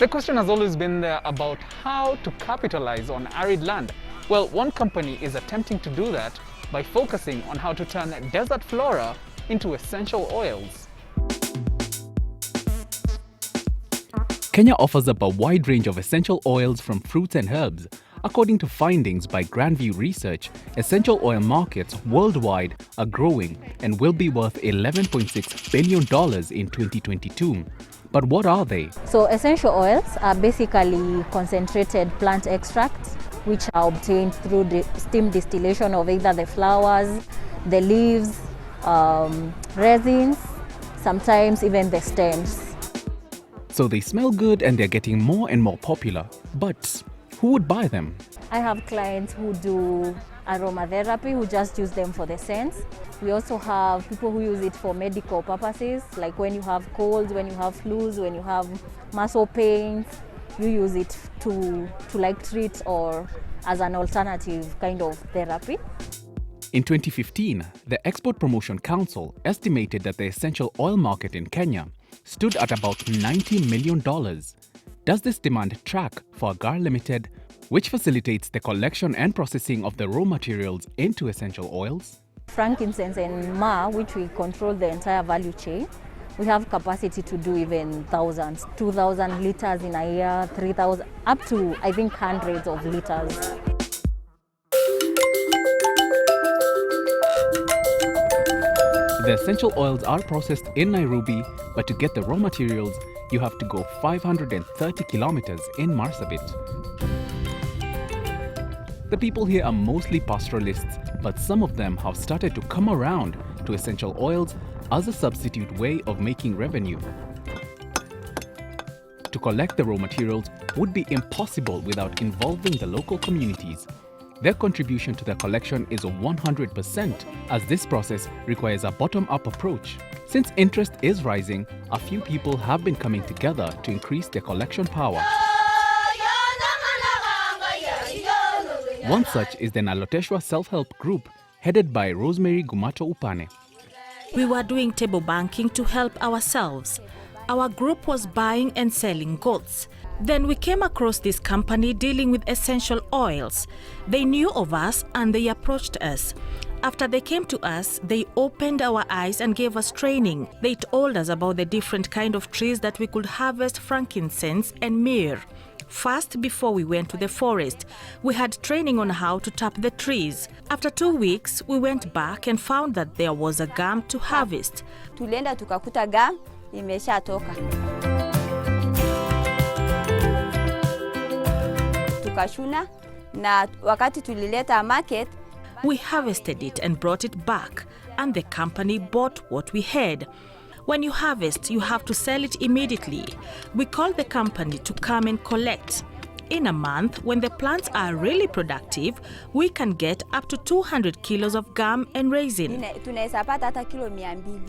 The question has always been there about how to capitalize on arid land. Well, one company is attempting to do that by focusing on how to turn desert flora into essential oils. Kenya offers up a wide range of essential oils from fruits and herbs. According to findings by Grandview Research, essential oil markets worldwide are growing and will be worth $11.6 billion in 2022. But what are they? So essential oils are basically concentrated plant extracts which are obtained through the steam distillation of either the flowers, the leaves, resins, sometimes even the stems. So they smell good and they're getting more and more popular. But who would buy them? I have clients who do aromatherapy, who just use them for the scents. We also have people who use it for medical purposes, like when you have colds, when you have flus, when you have muscle pains, you use it to like treat or as an alternative kind of therapy. In 2015, the Export Promotion Council estimated that the essential oil market in Kenya stood at about $90 million. Does this demand track for Agar Limited, which facilitates the collection and processing of the raw materials into essential oils? Frankincense and myrrh, which we control the entire value chain, we have capacity to do even thousands, 2,000 liters in a year, 3,000, up to I think hundreds of liters. The essential oils are processed in Nairobi, but to get the raw materials, you have to go 530 kilometers in Marsabit. The people here are mostly pastoralists, but some of them have started to come around to essential oils as a substitute way of making revenue. To collect the raw materials would be impossible without involving the local communities. Their contribution to the collection is 100%, as this process requires a bottom-up approach. Since interest is rising, a few people have been coming together to increase their collection power. One such is the Naloteshwa Self-Help Group, headed by Rosemary Gumato Upane. We were doing table banking to help ourselves. Our group was buying and selling goats. Then we came across this company dealing with essential oils. They knew of us and they approached us. After they came to us, they opened our eyes and gave us training. They told us about the different kind of trees that we could harvest frankincense and myrrh. First, before we went to the forest, we had training on how to tap the trees. After 2 weeks, we went back and found that there was a gum to harvest. Tulienda tukakuta gum imeshatoka. Tukashuna na wakati tulileta market, we harvested it and brought it back, and the company bought what we had. When you harvest, you have to sell it immediately. We call the company to come and collect. In a month, when the plants are really productive, we can get up to 200 kilos of gum and resin. tunaweza pata hata kilo 200.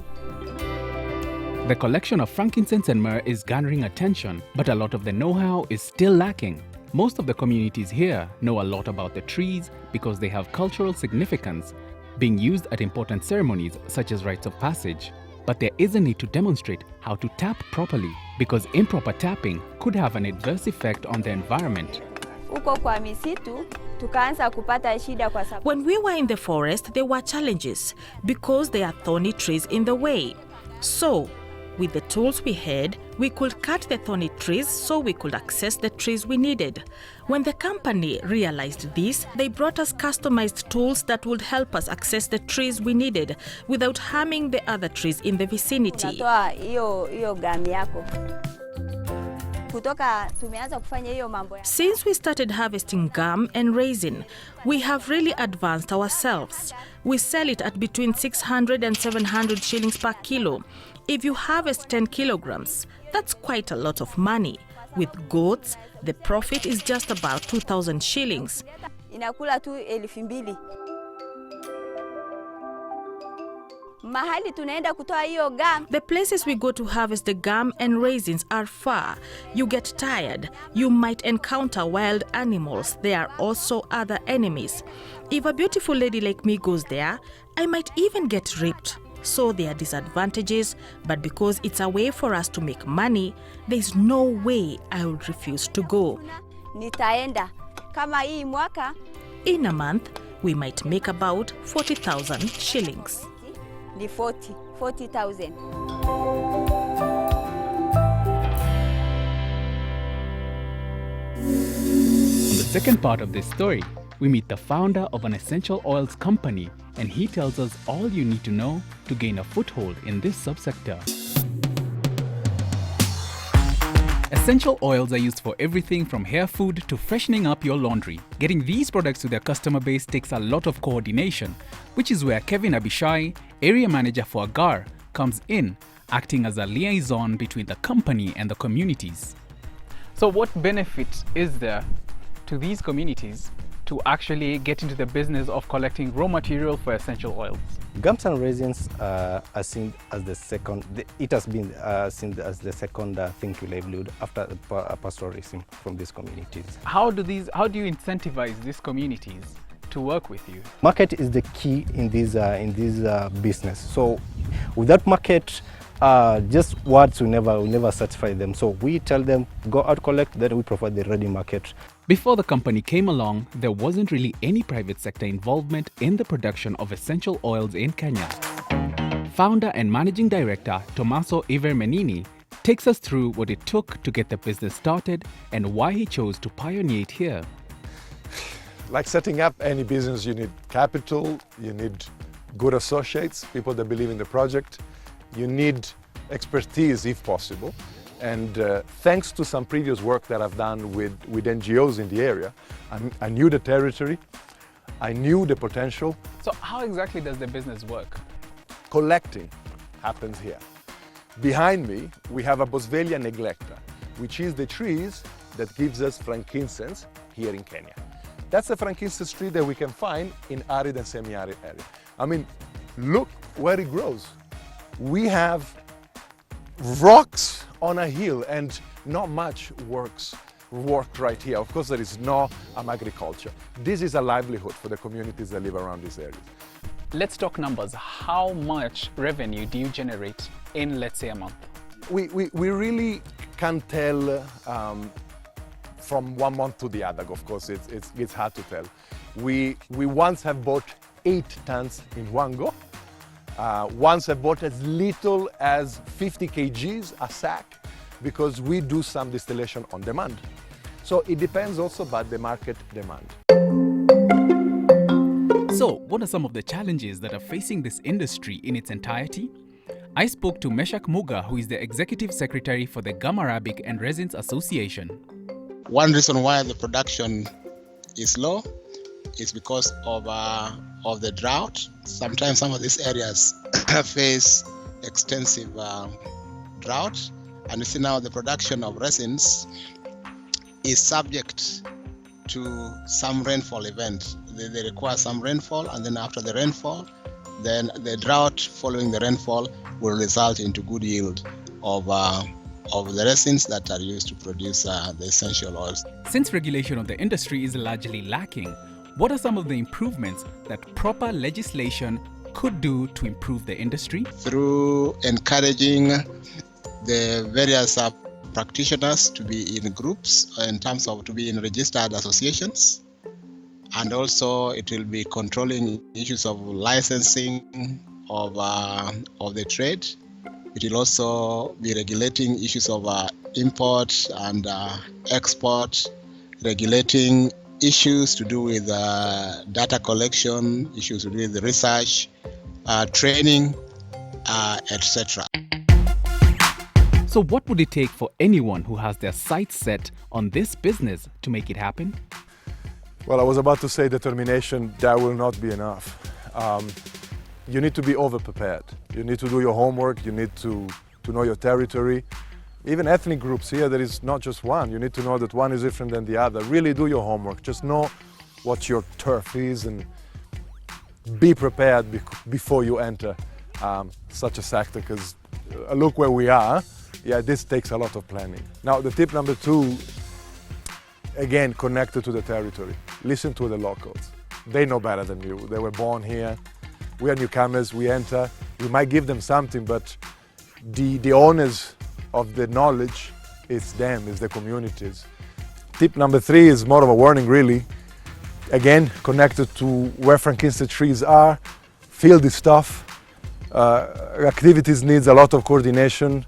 The collection of frankincense and myrrh is garnering attention, but a lot of the know-how is still lacking. Most of the communities here know a lot about the trees because they have cultural significance, being used at important ceremonies such as rites of passage. But there is a need to demonstrate how to tap properly, because improper tapping could have an adverse effect on the environment. Uko kwa misitu tukaanza kupata shida kwa sababu. When we were in the forest, there were challenges because there are thorny trees in the way. So, with the tools we had, we could cut the thorny trees so we could access the trees we needed. When the company realized this, they brought us customized tools that would help us access the trees we needed without harming the other trees in the vicinity. Unatoa hiyo gum yako. Kutoka tumeanza kufanya hiyo mambo. Since we started harvesting gum and resin, we have really advanced ourselves. We sell it at between 600 and 700 shillings per kilo. If you harvest 10 kilograms, that's quite a lot of money. With goats, the profit is just about 2,000 shillings. Inakula tu 2,000. Mahali tunaenda kutoa hiyo gum. The places we go to harvest the gum and raisins are far. You get tired. You might encounter wild animals. There are also other enemies. If a beautiful lady like me goes there, I might even get raped. so there are disadvantages, but because it's a way for us to make money, there's no way I would refuse to go. Nitaenda. Kama hii mwaka In a month, we might make about 40,000 shillings. ni 40,000. On the second part of this story, we meet the founder of an essential oils company, and he tells us all you need to know to gain a foothold in this subsector. Essential oils are used for everything from hair food to freshening up your laundry. Getting these products to their customer base takes a lot of coordination, which is where Kevin Abishai, area manager for Agar, comes in, acting as a liaison between the company and the communities. So what benefit is there to these communities to actually get into the business of collecting raw material for essential oils? Gums and resins are seen as the second, it has been seen as the second thing to livelihood after pastoralism from these communities. How do you incentivize these communities to work with you? Market is the key in this business. So without market, just words will never satisfy them. So we tell them, go out, collect, then we provide the ready market. Before the company came along, there wasn't really any private sector involvement in the production of essential oils in Kenya. Founder and Managing Director Tommaso Menini takes us through what it took to get the business started and why he chose to pioneer it here. Like setting up any business, you need capital, you need good associates, people that believe in the project, you need expertise if possible. And thanks to some previous work that I've done with NGOs in the area, I knew the territory, I knew the potential. So how exactly does the business work? Collecting happens here. Behind me, we have a Boswellia neglecta, which is the trees that gives us frankincense here in Kenya. That's the frankincense tree that we can find in arid and semi-arid area. I mean, look where it grows. We have rocks on a hill and not much work right here. Of course, there is no agriculture. This is a livelihood for the communities that live around this area. Let's talk numbers. How much revenue do you generate in, let's say, a month? We really can't tell from one month to the other. Of course, it's hard to tell. We once have bought 8 tons in one go. Once I bought as little as 50 kgs a sack because we do some distillation on demand. So it depends also about the market demand. So, what are some of the challenges that are facing this industry in its entirety? I spoke to Meshak Muga, who is the Executive Secretary for the Gum Arabic and Resins Association. One reason why the production is low is because of the drought. Sometimes some of these areas face extensive drought, and you see now the production of resins is subject to some rainfall event. They require some rainfall, and then after the rainfall, then the drought following the rainfall will result into good yield of the resins that are used to produce the essential oils. Since regulation of the industry is largely lacking, what are some of the improvements that proper legislation could do to improve the industry? Through encouraging the various practitioners to be in groups in terms of to be in registered associations, and also it will be controlling issues of licensing of the trade. It will also be regulating issues of import and export, regulating issues to do with data collection, issues to do with research, training, etc. So what would it take for anyone who has their sights set on this business to make it happen? Well, I was about to say determination. That will not be enough. You need to be over-prepared. You need to do your homework. You need to know your territory. Even ethnic groups here, there is not just one. You need to know that one is different than the other. Really do your homework. Just know what your turf is and be prepared before you enter such a sector, because look where we are. Yeah, this takes a lot of planning. Now, the tip number 2, again, connected to the territory. Listen to the locals. They know better than you. They were born here. We are newcomers, we enter. We might give them something, but the owners of the knowledge, it's them, it's the communities. Tip number 3 is more of a warning, really. Again, connected to where frankincense trees are, field is tough. Activities needs a lot of coordination,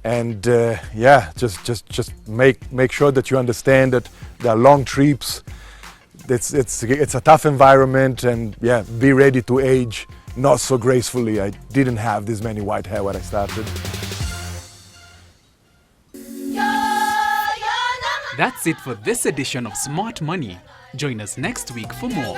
and yeah, just make sure that you understand that there are long trips. It's a tough environment, and yeah, be ready to age not so gracefully. I didn't have this many white hair when I started. That's it for this edition of Smart Money. Join us next week for more.